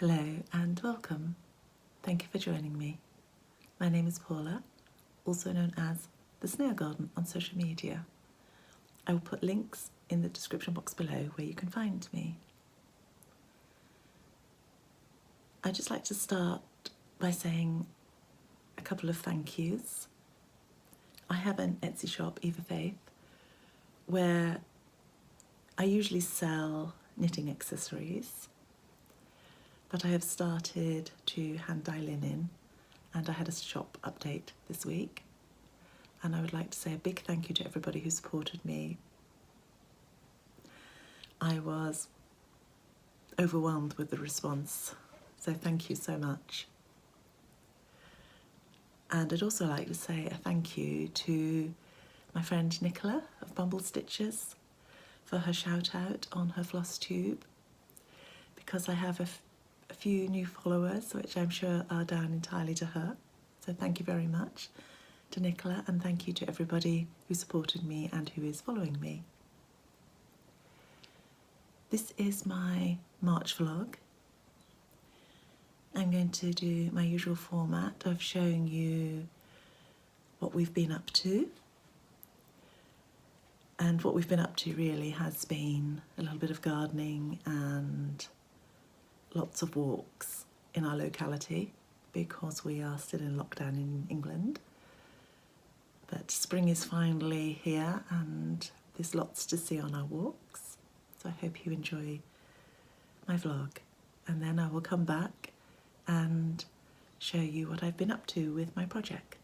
Hello and welcome. Thank you for joining me. My name is Paula, also known as the Snail Garden on social media. I will put links in the description box below where you can find me. I'd just like to start by saying a couple of thank yous. I have an Etsy shop, Eva Faith, where I usually sell knitting accessories, but I have started to hand dye linen, and I had a shop update this week, and I would like to say a big thank you to everybody who supported me. I was overwhelmed with the response, so thank you so much. And I'd also like to say a thank you to my friend Nicola of Bumble Stitches for her shout out on her floss tube, because I have a few new followers which I'm sure are down entirely to her. So thank you very much to Nicola, and thank you to everybody who supported me and who is following me. This is my March vlog. I'm going to do my usual format of showing you what we've been up to. And what we've been up to really has been a little bit of gardening and lots of walks in our locality, because we are still in lockdown in England. But spring is finally here and there's lots to see on our walks. So I hope you enjoy my vlog, and then I will come back and show you what I've been up to with my projects.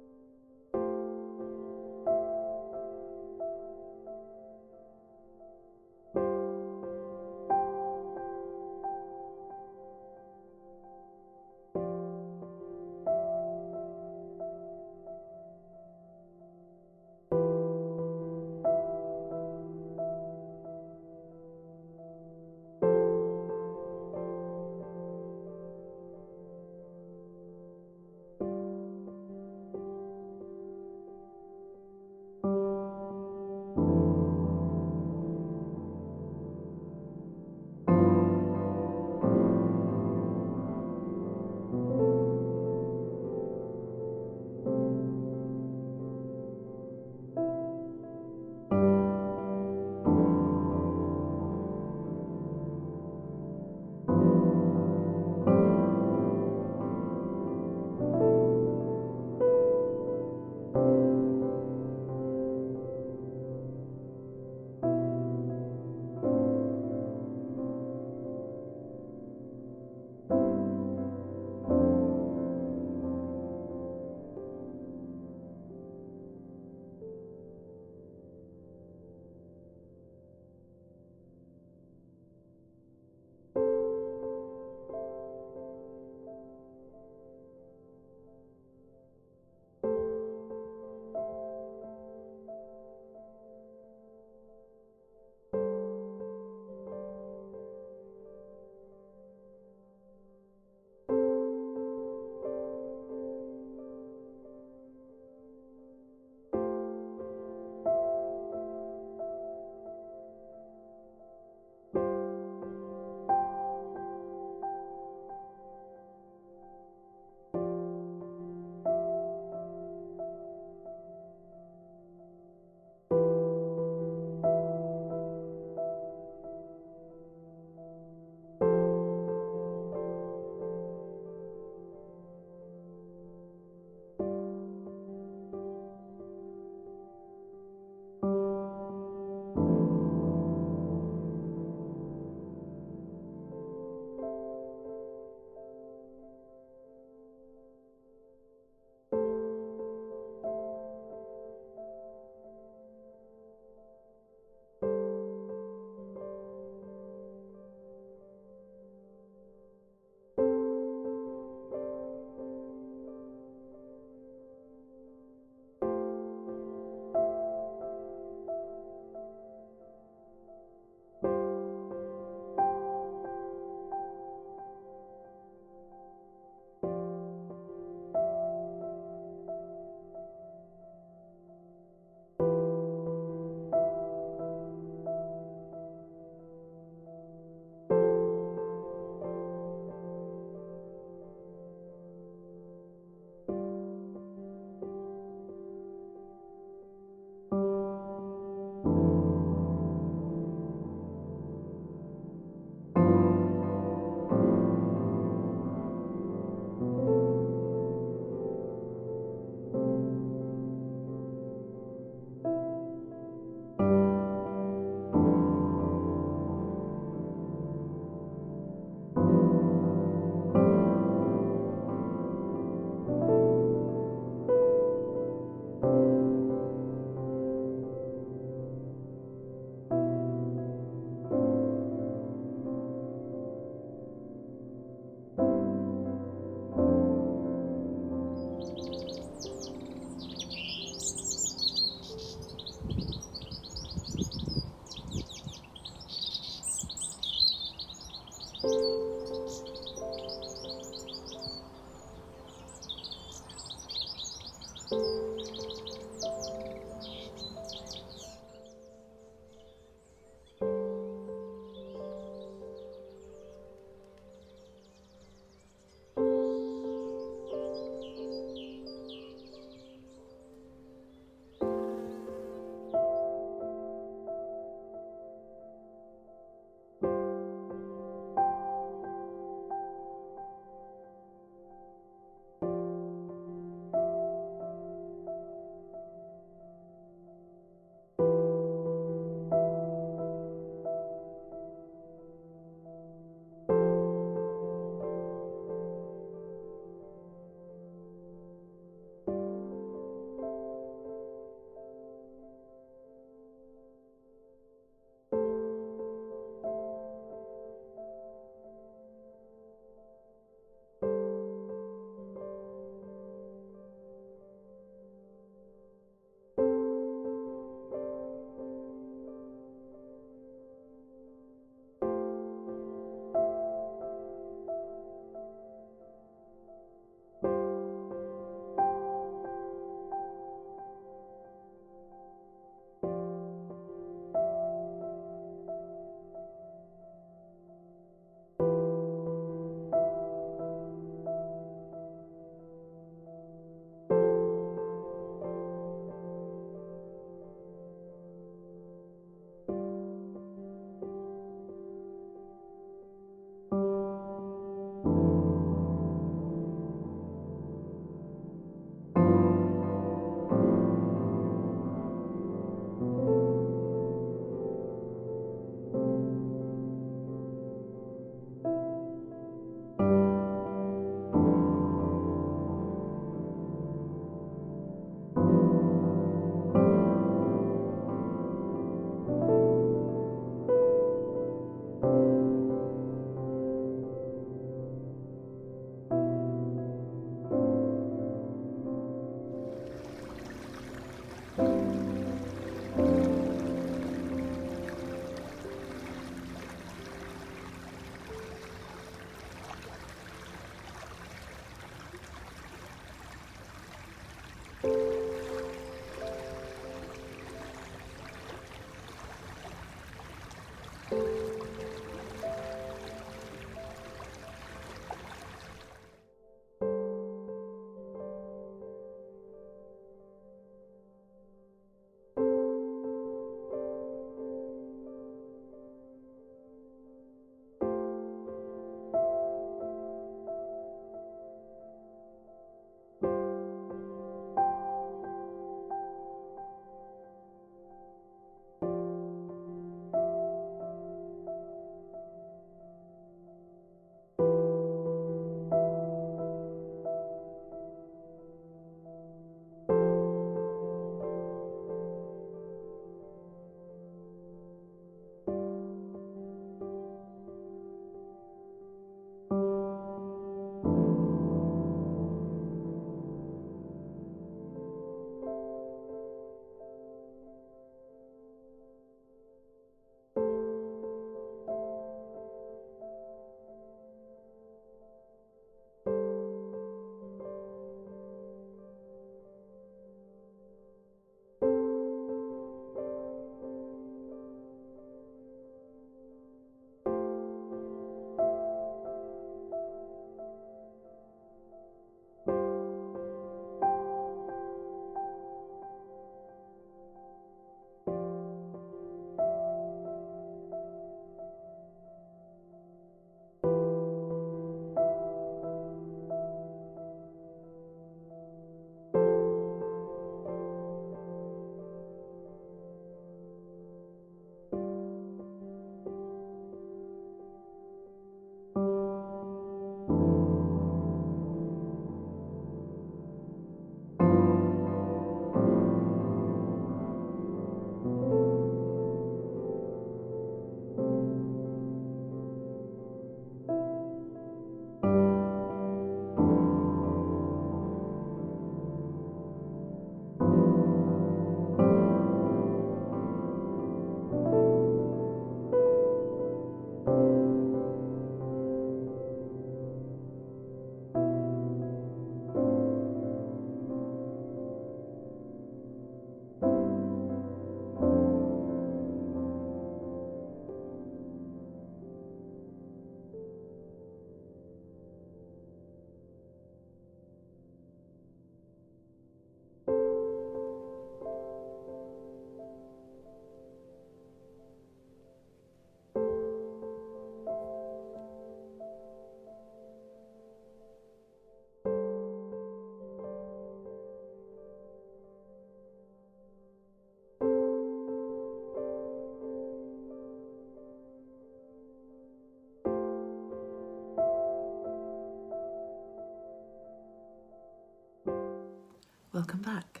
welcome back.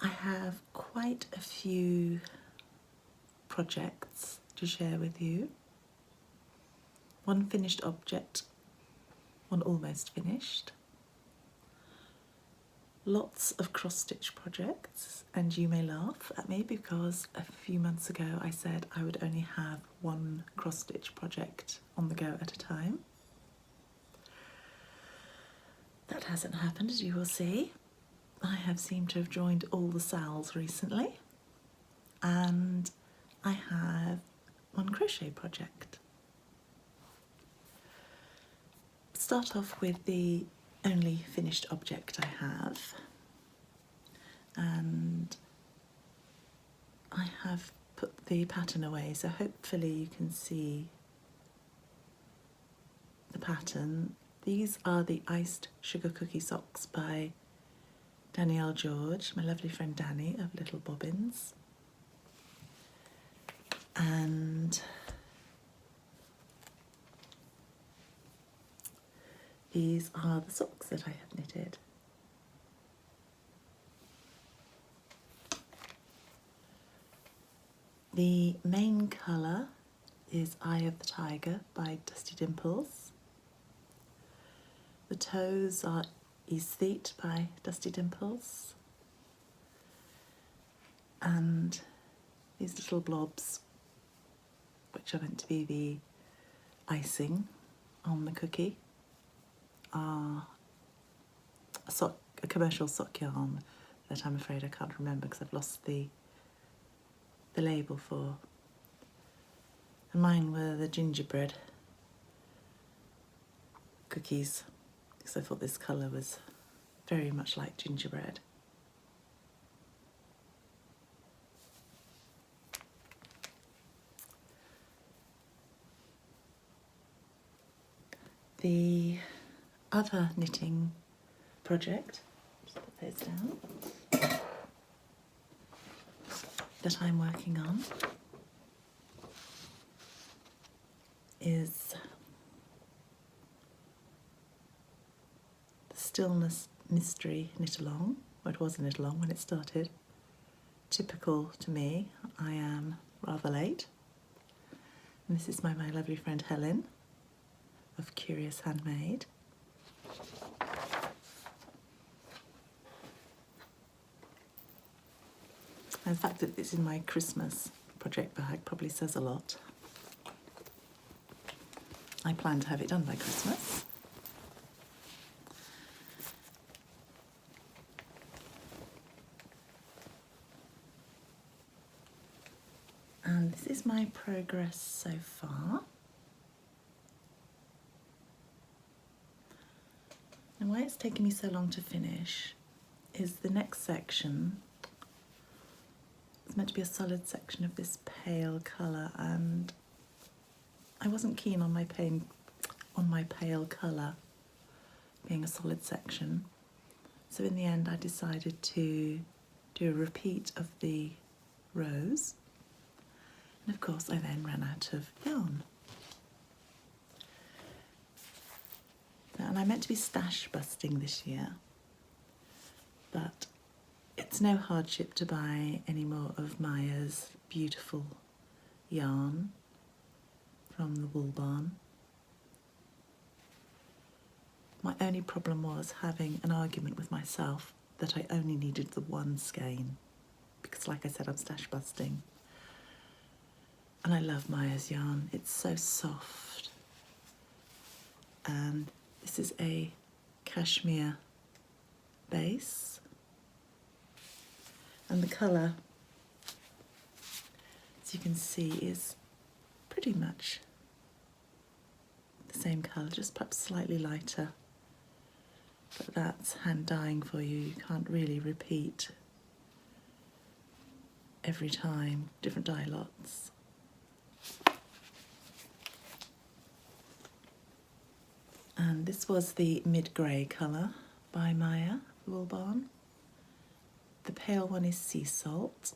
I have quite a few projects to share with you. One finished object, one almost finished. Lots of cross-stitch projects, and you may laugh at me because a few months ago I said I would only have one cross-stitch project on the go at a time. That hasn't happened, as you will see. I have seemed to have joined all the Sals recently, and I have one crochet project. Start off with the only finished object I have, and I have put the pattern away, so hopefully you can see the pattern. These are the Iced Sugar Cookie Socks by Danielle George, my lovely friend Danny of Little Bobbins. And these are the socks that I have knitted. The main colour is Eye of the Tiger by Dusty Dimples. The toes are Aesthete by Dusty Dimples. And these little blobs, which are meant to be the icing on the cookie, are a commercial sock yarn that I'm afraid I can't remember because I've lost the label for. And mine were the gingerbread cookies because I thought this colour was very much like gingerbread. The other knitting project, just put those down, that I'm working on is the Stillness Mystery Knit Along. Well, it was a knit along when it started. Typical to me, I am rather late. And this is by my lovely friend Helen of Curious Handmade. And the fact that it's in my Christmas project bag probably says a lot. I plan to have it done by Christmas. And this is my progress so far. And why it's taken me so long to finish is the next section. It's meant to be a solid section of this pale colour, and I wasn't keen on my pale colour being a solid section. So in the end I decided to do a repeat of the rows. And of course I then ran out of yarn. And I meant to be stash busting this year, but it's no hardship to buy any more of Maya's beautiful yarn from the Wool Barn. My only problem was having an argument with myself that I only needed the one skein, because like I said, I'm stash busting. And I love Maya's yarn, it's so soft. And this is a cashmere base. And the colour, as you can see, is pretty much the same colour, just perhaps slightly lighter. But that's hand dyeing for you. You can't really repeat every time, different dye lots. And this was the mid-grey colour by Maya, Wool Barn. The pale one is Sea Salt,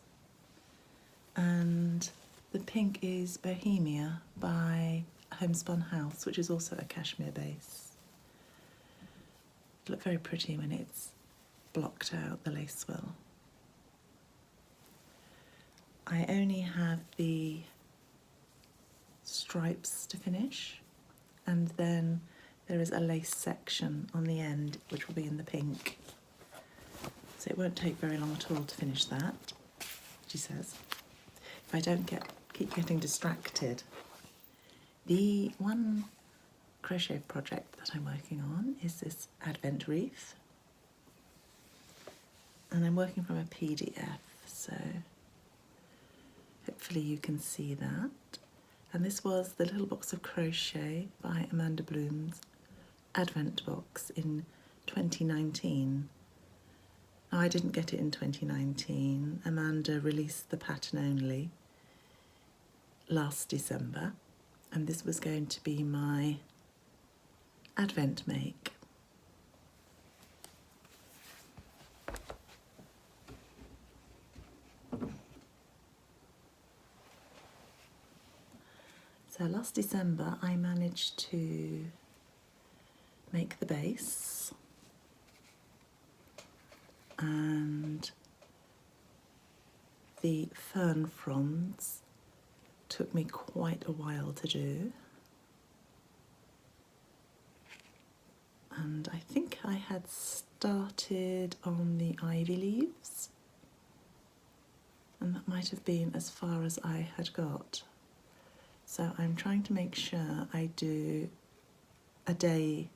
and the pink is Bohemia by Homespun House, which is also a cashmere base. It looks very pretty when it's blocked out the lace swirl. I only have the stripes to finish, and then there is a lace section on the end which will be in the pink. So it won't take very long at all to finish that, she says, if I don't keep getting distracted. The one crochet project that I'm working on is this Advent wreath, and I'm working from a PDF, so hopefully you can see that. And this was the little box of crochet by Amanda Bloom's Advent box in 2019. Now, I didn't get it in 2019. Amanda released the pattern only last December, and this was going to be my Advent make. So last December I managed to make the base, and the fern fronds took me quite a while to do, and I think I had started on the ivy leaves, and that might have been as far as I had got. So I'm trying to make sure I do a day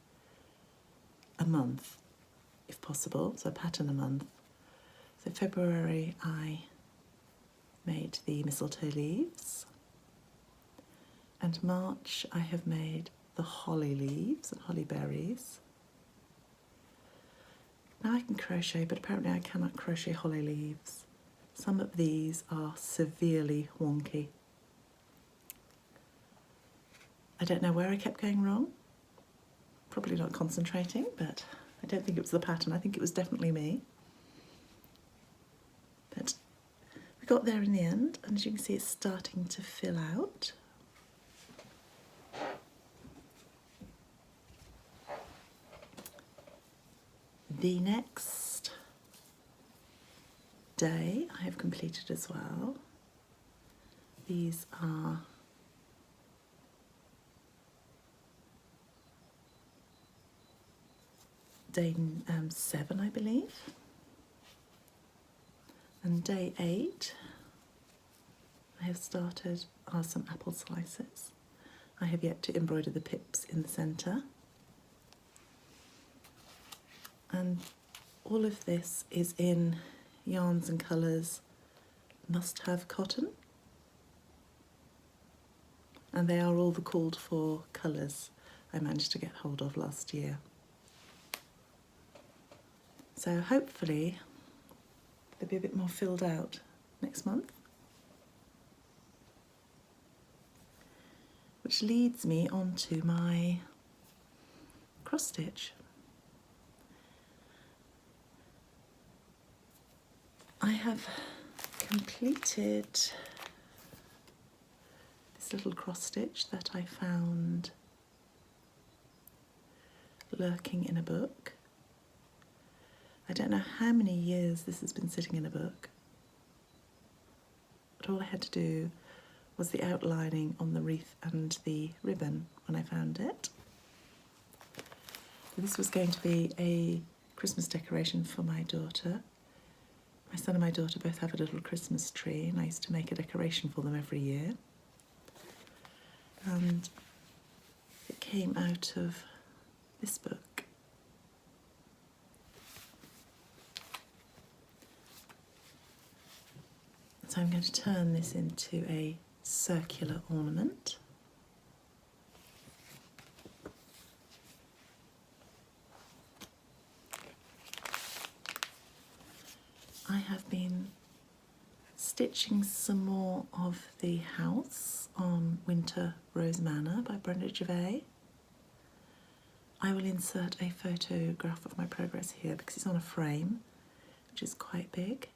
a month, if possible, so a pattern a month. So February I made the mistletoe leaves, and March I have made the holly leaves and holly berries. Now I can crochet, but apparently I cannot crochet holly leaves. Some of these are severely wonky. I don't know where I kept going wrong. Probably not concentrating, but I don't think it was the pattern. I think it was definitely me. But we got there in the end, and as you can see, it's starting to fill out. The next day I have completed as well. These are day 7, I believe, and day 8 I have started are some apple slices. I have yet to embroider the pips in the centre, and all of this is in Yarns and Colours Must Have Cotton, and they are all the called for colours I managed to get hold of last year. So hopefully they'll be a bit more filled out next month. Which leads me on to my cross stitch. I have completed this little cross stitch that I found lurking in a book. I don't know how many years this has been sitting in a book, but all I had to do was the outlining on the wreath and the ribbon when I found it. This was going to be a Christmas decoration for my daughter. My son and my daughter both have a little Christmas tree, and I used to make a decoration for them every year. And it came out of this book. So I'm going to turn this into a circular ornament. I have been stitching some more of the house on Winter Rose Manor by Brenda Gervais. I will insert a photograph of my progress here because it's on a frame, which is quite big.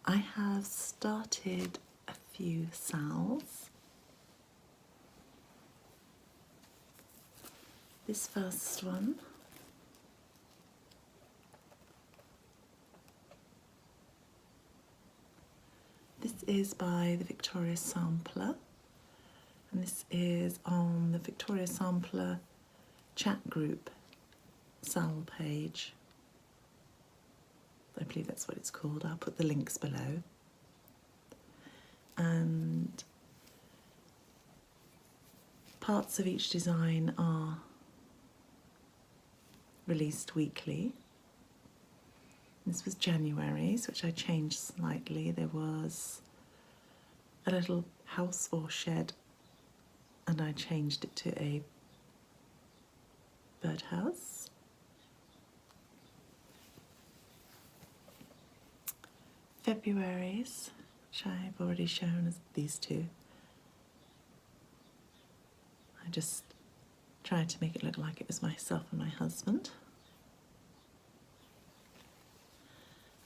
I have started a few salves. This first one is by the Victoria Sampler, and this is on the Victoria Sampler chat group sal page. I believe that's what it's called. I'll put the links below. And parts of each design are released weekly. This was January's, which I changed slightly. There was a little house or shed, and I changed it to a birdhouse. February's, which I've already shown as these two. I just tried to make it look like it was myself and my husband.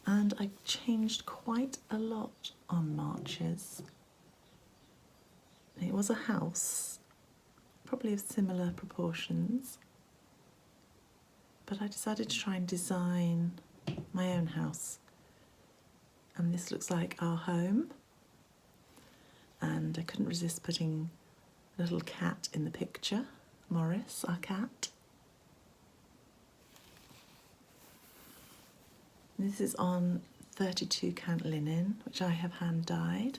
And I changed quite a lot on March's. It was a house, probably of similar proportions, but I decided to try and design my own house. And this looks like our home. And I couldn't resist putting a little cat in the picture, Morris, our cat. This is on 32 count linen, which I have hand dyed.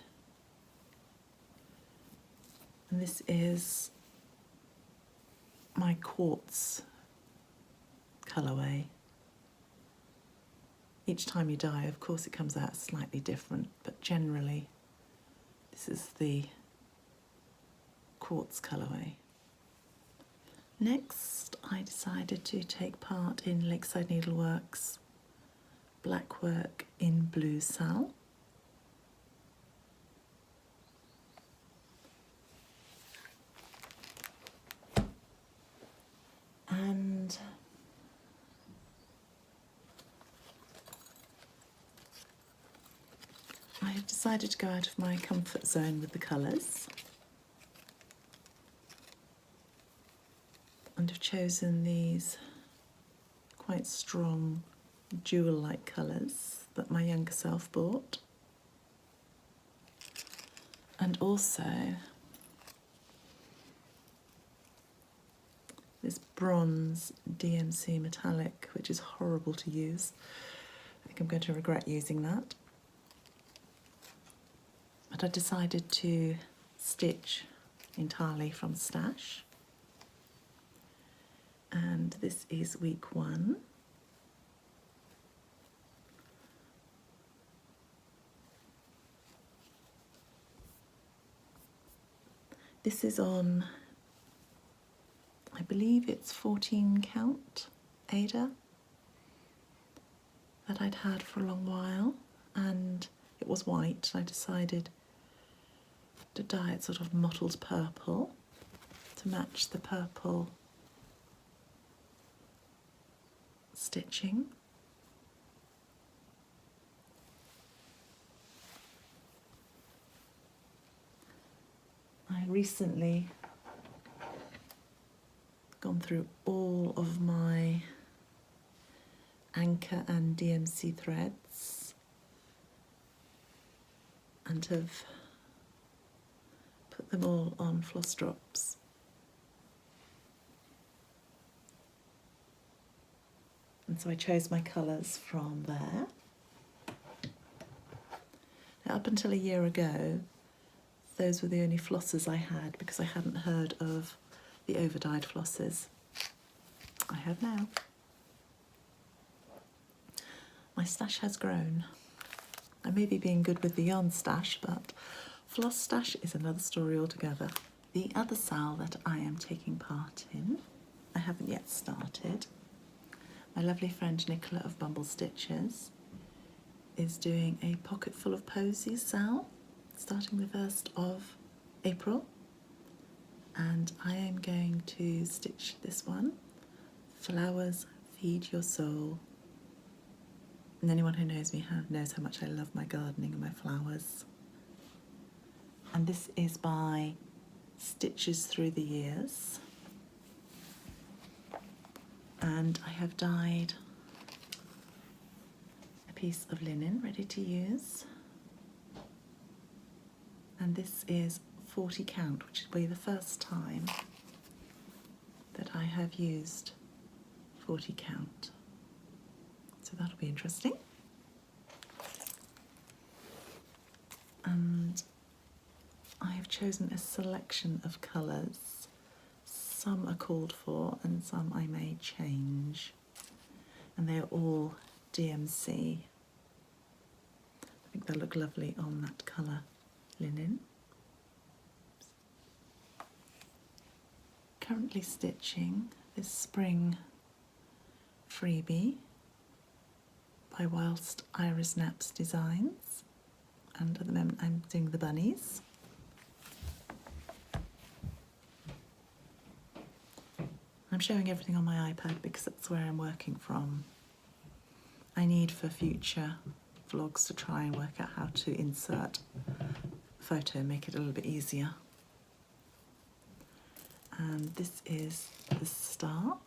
And this is my quartz colourway. Each time you dye, of course, it comes out slightly different, but generally this is the quartz colourway. Next, I decided to take part in Lakeside Needlework's Blackwork in Blue Sal. And I have decided to go out of my comfort zone with the colours and have chosen these quite strong jewel-like colours that my younger self bought, and also this bronze DMC Metallic, which is horrible to use. I think I'm going to regret using that. But I decided to stitch entirely from stash. And this is week 1. This is on, I believe it's 14 count Aida that I'd had for a long while, and it was white. I decided to dye it sort of mottled purple to match the purple stitching. I recently gone through all of my Anchor and DMC threads and have put them all on floss drops. And so I chose my colours from there. Now, up until a year ago, those were the only flosses I had because I hadn't heard of the over-dyed flosses. I have now. My stash has grown. I may be being good with the yarn stash, but floss stash is another story altogether. The other sal that I am taking part in, I haven't yet started. My lovely friend Nicola of Bumble Stitches is doing a pocket full of posies sal, starting the 1st of April, and I am going to stitch this one, Flowers Feed Your Soul. And anyone who knows me knows how much I love my gardening and my flowers. And this is by Stitches Through the Years. And I have dyed a piece of linen ready to use. And this is 40 count, which will be the first time that I have used 40 count. So that'll be interesting. And I have chosen a selection of colours. Some are called for and some I may change. And they are all DMC. I think they'll look lovely on that colour linen. Currently stitching this spring freebie by Whilst Iris Naps Designs, and at the moment I'm doing the bunnies. I'm showing everything on my iPad because that's where I'm working from. I need for future vlogs to try and work out how to insert photo and make it a little bit easier. And this is the start.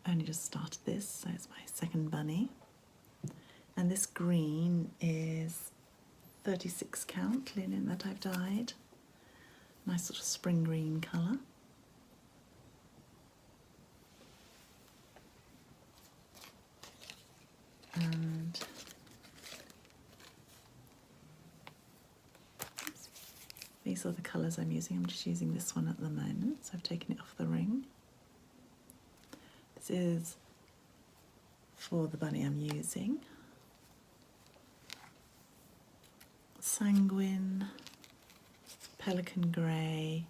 Only just started this, so it's my second bunny. And this green is 36 count linen that I've dyed. Nice sort of spring green colour. And these are the colours I'm using. I'm just using this one at the moment, so I've taken it off the ring. This is for the bunny I'm using. Sanguine, Pelican Grey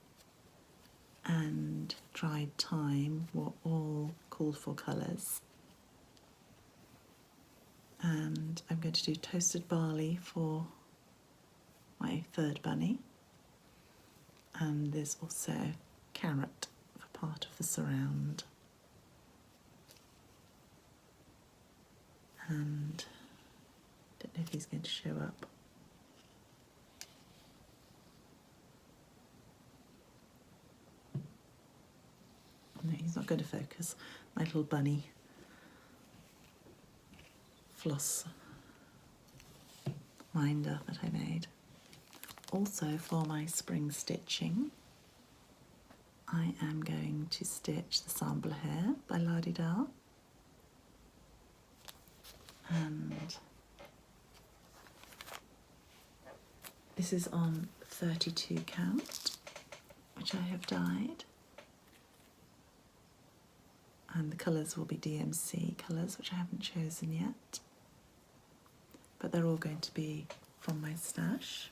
and Dried Thyme were all called for colours. And I'm going to do Toasted Barley for my third bunny. And there's also Carrot for part of the surround. And I don't know if he's going to show up. No, he's not going to focus. My little bunny floss minder that I made. Also for my spring stitching, I am going to stitch the Sample Hair by WDW. And this is on 32 count, which I have dyed. And the colours will be DMC colours, which I haven't chosen yet. But they're all going to be from my stash.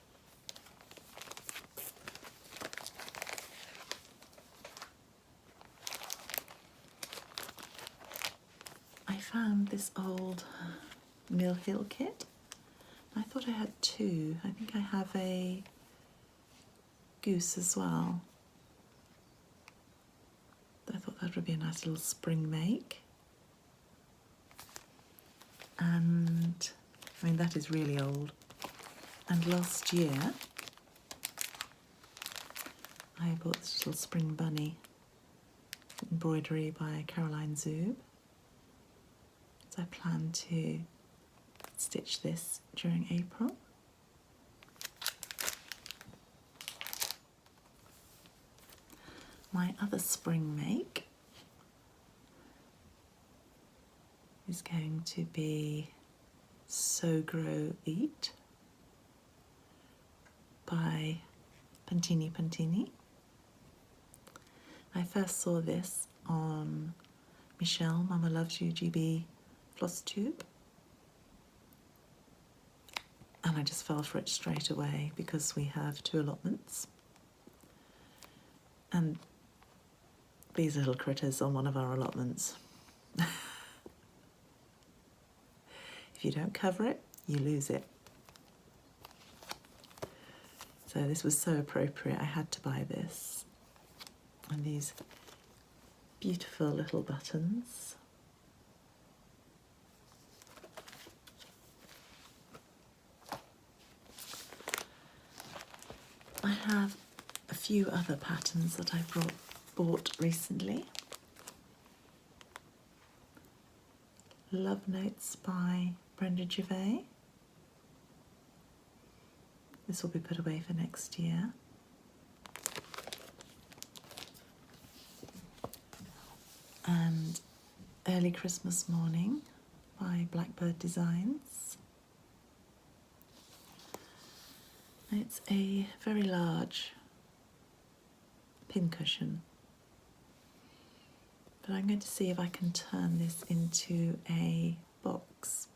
I found this old Mill Hill kit. I thought I had two. I think I have a goose as well. I thought that would be a nice little spring make. And I mean, that is really old. And last year I bought this little spring bunny embroidery by Caroline Zoob. So I plan to stitch this during April. My other spring make is going to be Sow Grow Eat by Pantini Pantini. I first saw this on Michelle, Mama Loves You GB floss tube, and I just fell for it straight away because we have 2 allotments, and these little critters on one of our allotments. If you don't cover it, you lose it. So this was so appropriate, I had to buy this. And these beautiful little buttons. I have a few other patterns that I've bought recently. Love Notes by Brenda Gervais. This will be put away for next year. And Early Christmas Morning by Blackbird Designs. It's a very large pincushion, but I'm going to see if I can turn this into a box,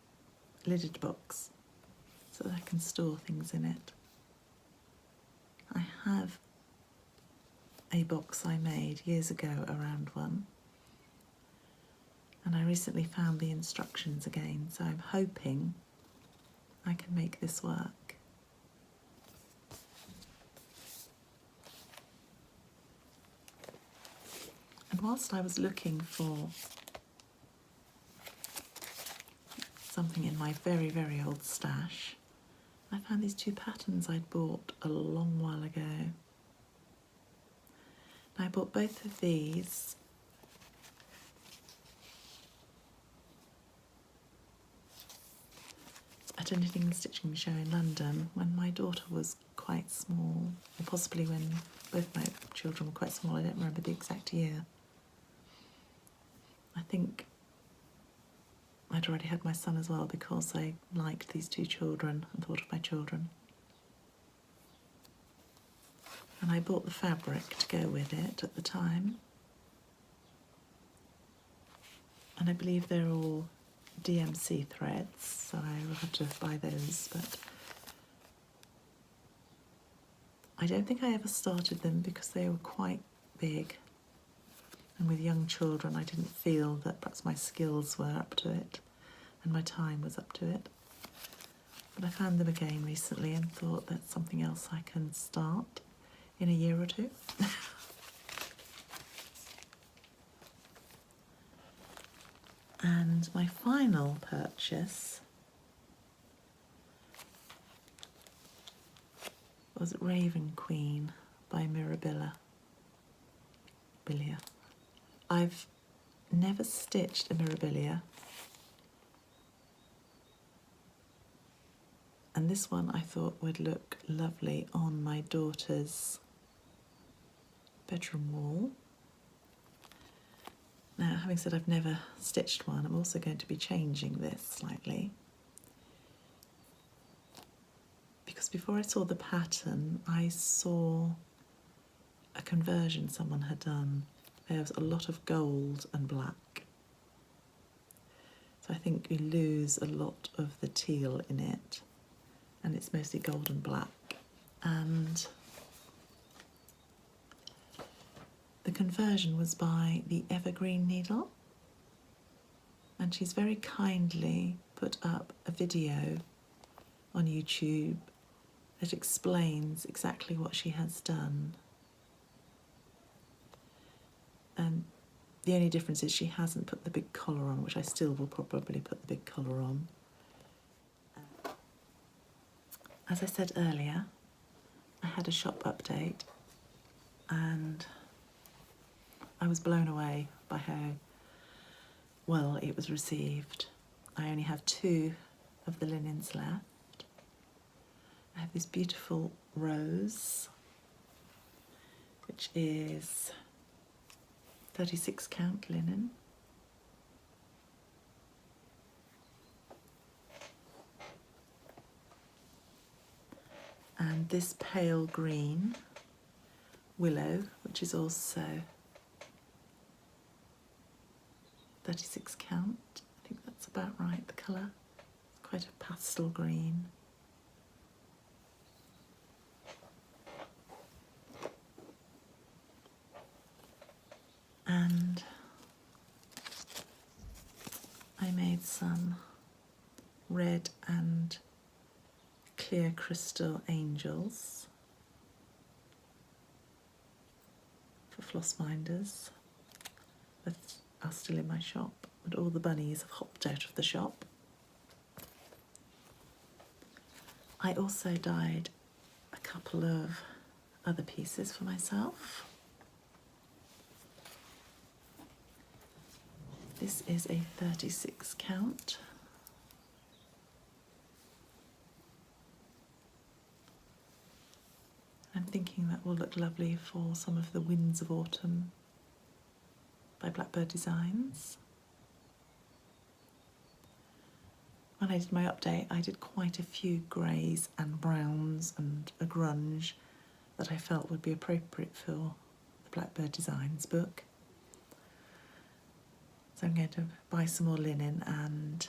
lidded box, so that I can store things in it. I have a box I made years ago around one, and I recently found the instructions again, so I'm hoping I can make this work. And whilst I was looking for something in my very, very old stash, I found these two patterns I'd bought a long while ago. And I bought both of these at a knitting and stitching show in London when my daughter was quite small, or possibly when both my children were quite small. I don't remember the exact year. I think I'd already had my son as well because I liked these two children and thought of my children. And I bought the fabric to go with it at the time. And I believe they're all DMC threads, so I will have to buy those, but I don't think I ever started them because they were quite big. And with young children, I didn't feel that perhaps my skills were up to it and my time was up to it. But I found them again recently and thought that's something else I can start in a year or two. And my final purchase was Raven Queen by Mirabilia. I've never stitched a Mirabilia, and this one I thought would look lovely on my daughter's bedroom wall. Now, having said I've never stitched one, I'm also going to be changing this slightly, because before I saw the pattern I saw a conversion someone had done. There was a lot of gold and black. So I think you lose a lot of the teal in it, and it's mostly gold and black. And the conversion was by the Evergreen Needle, and she's very kindly put up a video on YouTube that explains exactly what she has done. And the only difference is she hasn't put the big collar on, which I still will probably put the big collar on. As I said earlier, I had a shop update and I was blown away by how well it was received. I only have 2 of the linens left. I have this beautiful rose, which is 36 count linen. And this pale green willow, which is also 36 count. I think that's about right, the colour. It's quite a pastel green. And I made some red and clear crystal angels for floss binders that are still in my shop, but all the bunnies have hopped out of the shop. I also dyed a couple of other pieces for myself. This is a 36 count. I'm thinking that will look lovely for some of the Winds of Autumn by Blackbird Designs. When I did my update, I did quite a few greys and browns and a grunge that I felt would be appropriate for the Blackbird Designs book. So I'm going to buy some more linen and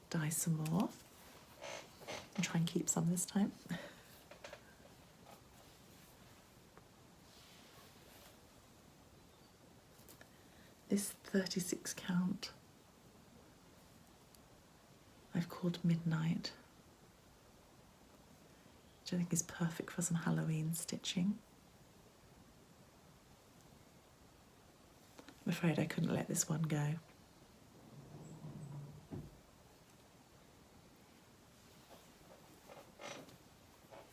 dye some more and try and keep some this time. This 36 count I've called Midnight, which I think is perfect for some Halloween stitching. I'm afraid I couldn't let this one go.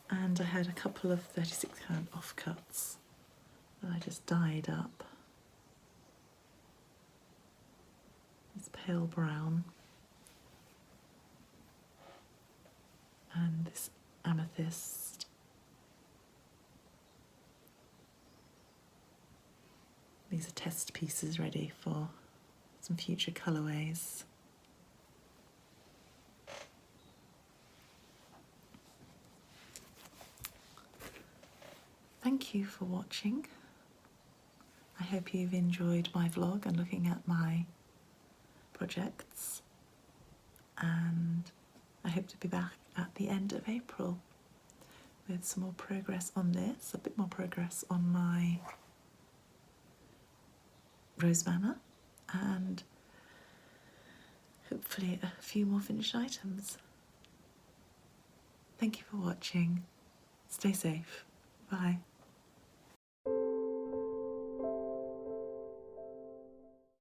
And I had a couple of 36 count offcuts that I just dyed up. This pale brown and this amethyst. These are test pieces ready for some future colourways. Thank you for watching. I hope you've enjoyed my vlog and looking at my projects, and I hope to be back at the end of April with some more progress on this, a bit more progress on my Rose Banner, and hopefully a few more finished items. Thank you for watching. Stay safe. Bye.